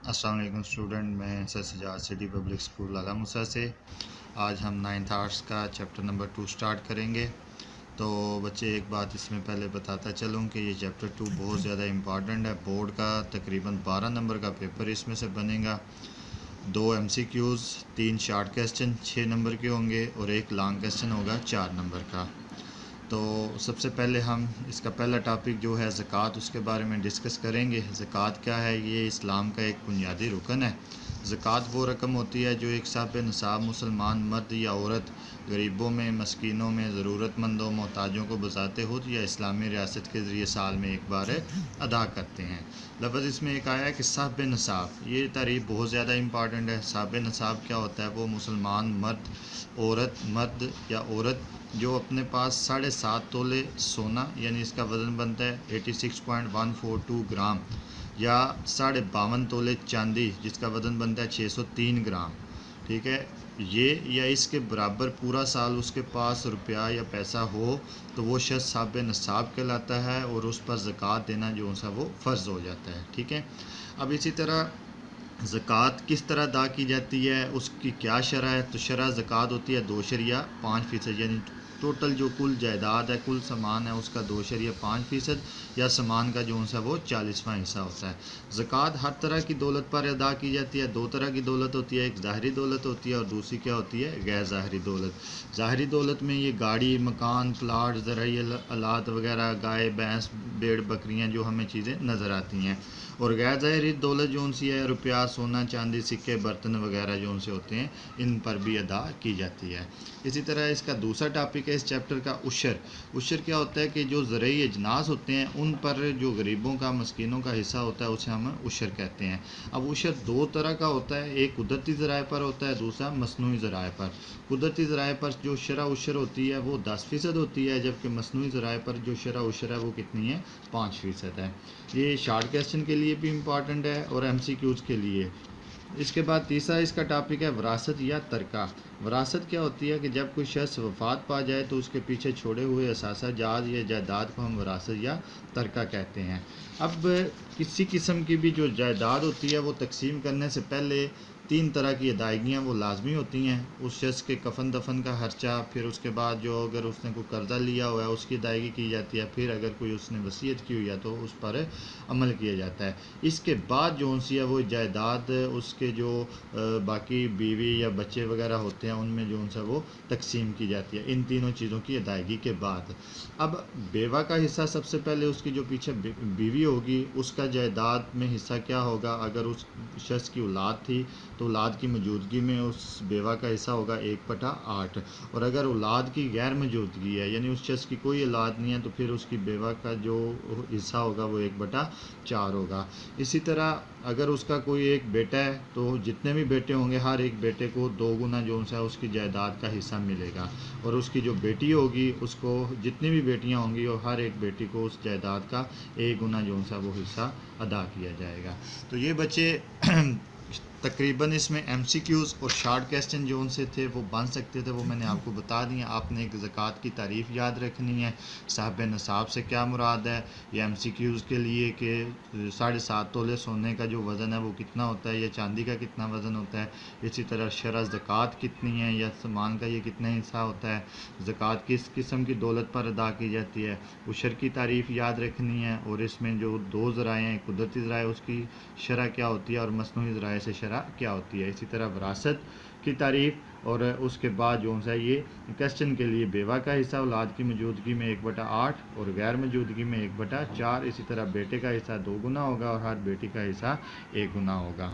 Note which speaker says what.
Speaker 1: अस्सलाम वालेकुम स्टूडेंट, मैं sir Sajjad city public school Ala Musa से। आज हम 9th आर्ट्स का चैप्टर नंबर 2 स्टार्ट करेंगे। तो बच्चे, एक बात इसमें पहले बताता चलूँ कि ये चैप्टर 2 बहुत ज़्यादा इम्पॉर्टेंट है। बोर्ड का तकरीबन 12 नंबर का पेपर इसमें से बनेगा। 2 MCQs, 3 शॉर्ट क्वेश्चन 6 नंबर के होंगे और एक लॉन्ग क्वेश्चन होगा 4 नंबर का। तो सबसे पहले हम इसका पहला टॉपिक जो है ज़कात, उसके बारे में डिस्कस करेंगे। ज़कात क्या है? ये इस्लाम का एक बुनियादी रुकन है। ज़कात वो रकम होती है जो एक साहब निसाब मुसलमान मर्द या औरत गरीबों में, मस्कीनों में, ज़रूरतमंदों, मोहताजों को बज़ाते खुद या इस्लामी रियासत के ज़रिए साल में एक बार अदा करते हैं। लफ्ज़ इसमें एक आया है कि साहब निसाब। ये तारीफ़ बहुत ज़्यादा इंपॉर्टेंट है। साहब निसाब क्या होता है? वो मुसलमान मर्द या औरत जो अपने पास 7.5 तोले सोना, यानी इसका वज़न बनता है 86.142 ग्राम, या 52.5 तोले चांदी जिसका वज़न बनता है 603 ग्राम, ठीक है, ये या इसके बराबर पूरा साल उसके पास रुपया या पैसा हो तो वो शख्स साहब निसाब कहलाता है और उस पर ज़कात देना जो सा वो फ़र्ज़ हो जाता है। ठीक है। अब इसी तरह ज़कात किस तरह अदा की जाती है, उसकी क्या शरह है? तो शरह ज़कात होती है 2.5%, यानी टोटल जो कुल जायदाद है, कुल सामान है, उसका 2.5% या सामान का जो सा वो 40वां हिस्सा होता है। ज़कात हर तरह की दौलत पर अदा की जाती है। 2 तरह की दौलत होती है, एक ज़ाहरी दौलत होती है और दूसरी क्या होती है? गैर ज़ाहरी दौलत। ज़ाहरी दौलत में ये गाड़ी, मकान, प्लाट, ज़राई आलात वगैरह, गाय, भैंस, भेड़, बकरियाँ, जो हमें चीज़ें नज़र आती हैं। और गैर ज़ाहरी दौलत जो उनसी है, रुपया, सोना, चांदी, सिक्के, बर्तन वगैरह जो उनसे होते हैं, इन पर भी अदा की जाती है। इसी तरह इसका दूसरा टॉपिक है इस चैप्टर का उशर। उशर क्या होता है कि जो ज़रई अजनास होते हैं उन पर जो गरीबों का, मस्कीनों का हिस्सा होता है, उसे हम उशर कहते हैं। अब उशर 2 तरह का होता है, एक कुदरती ज़राए पर होता है, दूसरा मसनूई ज़राए पर। कुदरती ज़राए पर जो शरह उशर होती है वो 10% होती है, जबकि मसनूई ज़राए पर जो शरह उशर है वो कितनी है? 5% है। ये शॉर्ट क्वेश्चन के लिए भी इम्पॉर्टेंट है और MCQs के लिए। इसके बाद तीसरा इसका टॉपिक है विरासत या तरका। विरासत क्या होती है कि जब कोई शख्स वफ़ात पा जाए तो उसके पीछे छोड़े हुए असासा जात या जायदाद को हम विरासत या तरका कहते हैं। अब किसी किस्म की भी जो जायदाद होती है वो तकसीम करने से पहले 3 तरह की अदायगियाँ वो लाजमी होती हैं। उस शख्स के कफन दफन का खर्चा, फिर उसके बाद जो अगर उसने कोई कर्ज़ा लिया हुआ है उसकी अदायगी की जाती है, फिर अगर कोई उसने वसीयत की हुई है तो उस पर अमल किया जाता है। इसके बाद जो उनसी है वो जायदाद उसके जो बाकी बीवी या बच्चे वगैरह होते हैं उनमें जो उनसे वो तकसीम की जाती है, इन तीनों चीज़ों की अदायगी के बाद। अब बेवा का हिस्सा सबसे पहले उसकी जो पीछे बीवी होगी उसका जायदाद में हिस्सा क्या होगा? अगर उस शख्स की औलाद थी तो औलाद की मौजूदगी में उस बेवा का हिस्सा होगा 1/8, और अगर औलाद की गैर मौजूदगी है, यानी उस शख्स की कोई औलाद नहीं है, तो फिर उसकी बेवा का जो हिस्सा होगा वो 1/4 होगा। इसी तरह अगर उसका कोई एक बेटा है तो जितने भी बेटे होंगे हर एक बेटे को 2 गुना जो सा उसकी जायदाद का हिस्सा मिलेगा, और उसकी जो बेटी होगी उसको, जितनी भी बेटियां होंगी और हर एक बेटी को उस जायदाद का 1 गुना जो सा वो हिस्सा अदा किया जाएगा। तो ये बच्चे तकरीबन इसमें MCQs और शॉर्ट क्वेश्चन जो उनसे थे वो बन सकते थे, वो मैंने आपको बता दिया। आपने एक ज़कात की तारीफ़ याद रखनी है, साहब निसाब से क्या मुराद है, ये MCQs के लिए कि 7.5 तोले सोने का जो वज़न है वो कितना होता है, या चांदी का कितना वज़न होता है। इसी तरह शरह ज़कात कितनी है, या सामान का ये कितना हिस्सा होता है, ज़कात किस किस्म की दौलत पर अदा की जाती है, उशर की तारीफ़ याद रखनी है, और इसमें जो 2 ज़राए हैं, कुदरती ज़राए, उसकी शरह क्या होती है और मसनूई ज़राए से शरह क्या होती है। इसी तरह विरासत की तारीफ़, और उसके बाद जो सा ये क्वेश्चन के लिए बेवा का हिस्सा औलाद की मौजूदगी में 1/8 और गैर मौजूदगी में 1/4। इसी तरह बेटे का हिस्सा 2 गुना होगा और हर बेटी का हिस्सा 1 गुना होगा।